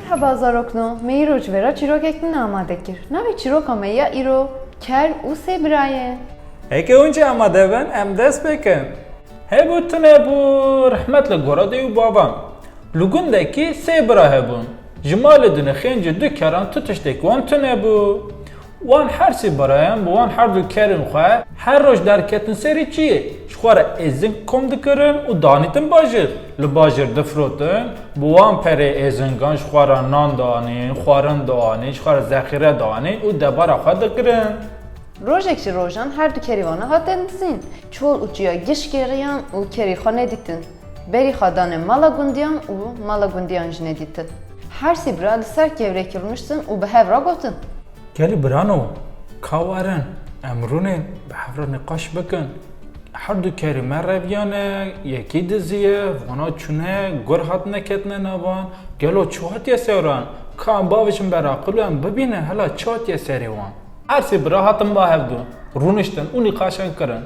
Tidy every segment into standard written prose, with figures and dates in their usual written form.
Merhaba Zarokno, Meyruç vera çirok ektin amade kir. Navi çirok ameya iro, ker u sebraye. Eke önce ama deven em dest bekin. Hebu tune bu rahmetle gora deyu babam. Lugundaki sebra hebun. Jimale dune xenci dü keran tutuştek wan tune bu. Wan her si barayan bu wan her dü kerin xwe her roj derketin seri çiye. Şuara ezin kom dikirin u danitin bajir. Li bajir difrotin bu wan pere ezingan şuara nan danin, xwarin danin, şuara zekhire danin u debara xwe dikirin. Rojekşi rojan her du kerivana hatten dizin. Çol ucuya giş geriyan u keri xane ditin. Beri xadane mala gundiyan u mala gundiyan jine ditin. Her sibra li ser gevrekilmişsin u behevra gotin. Geli brano, kawarin, emrunin, behevra niqaş bikin. Her du kerime revyane, yeki diziye, vana çune, gur hatne ketne navan, gelo çuhatiye seran, kan bavişin berakılyan bibine hala çuhatiye serivan. Her sibra hatın bahevdu, runişten u niqaşan kirin.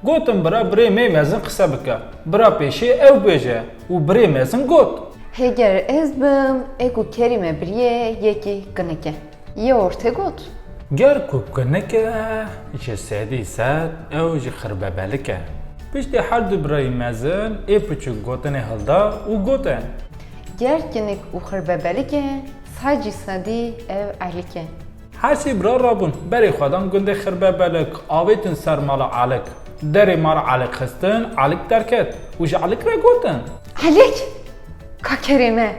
Gotin bira bre mezin kısa bike, bira peşi ev beje, u bre mezin got. Heger ez bim, egu kerime biriye yeki gınike. Ye orte got. Ger kupkinike, ji sedî sed ew ji xirbebelike. Piştî her du birayê mezin ê piçûk gotinê hilda û gote. Ger kinik u xırbebelike, saci sadi ev ahlike. Her sî bira rabûn, berê xwedan gundê xirbebelik, avêtin ser mala elik. Derê mala elik xistin, elik derket û ji elik re gotin. Alik! Ka kerime!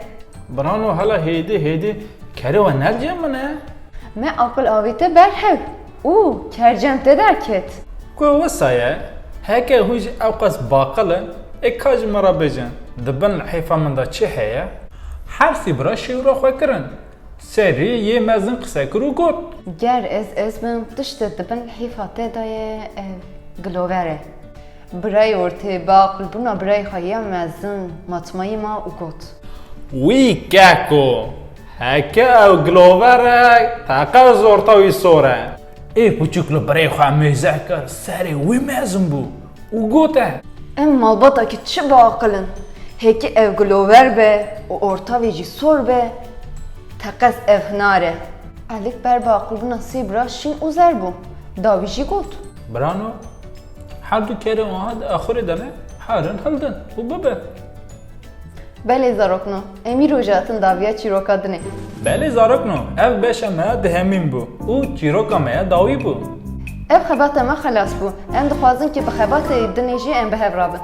Birano hala hêdî kerê we nelce min e? Me akıl avite berhev. Kercente derket. Ku wisa ye, heke hûn jî ew qas baqilin, ê ka ji me re bêjin, dibin li hêfa min de çi heye? Her sî bira şêwra xwe kirin. Serî yê mezin qise kir û got. Ger ez bim tişte dibin hîfate daye ev gilovere. Birey orte baqıl buna birey xaye mezin matmayı ma u got. Wî keko, heke ew gilover e, taqa zorta wî sor e. Ê piçûk li birey xwe mêze kir, serê wî mezin bû û got e. Em malbataki çi baqılın. Heki ev gilover be, o orta ve jî sor be. Teqes ev hinare. Alik ber baqıl buna sibra şin u zer bû. Davî jî got. Birano, her du kerê wiha di axirê de ne, herin hildin û bibe. Belê zarokno, emî rojatın daviya çîroka dinê. Belê zarokno, ev beşa me dihemîn bû û çîroka me ya dawî bû. Ev xebata me xelas bû. Em dixwazin ki bi xebatê dinê jî em bihev rabin.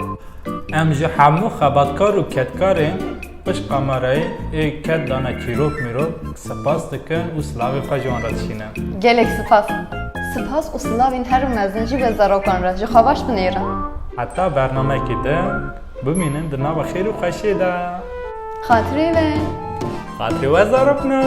Em ji hemû xebatkar û ketkarên piş kamerayê ê ket dana çîrok mîrok spas dikin û silavê xwe ji wan re dişînin. Gelek spas. Spas û silavên her mezin jî ve zarokan re ji xwebaş binêrin. Heta bernamekî din bimînin di nava xêr û xweşê de. Xatirê ve Xatirê we zarokno.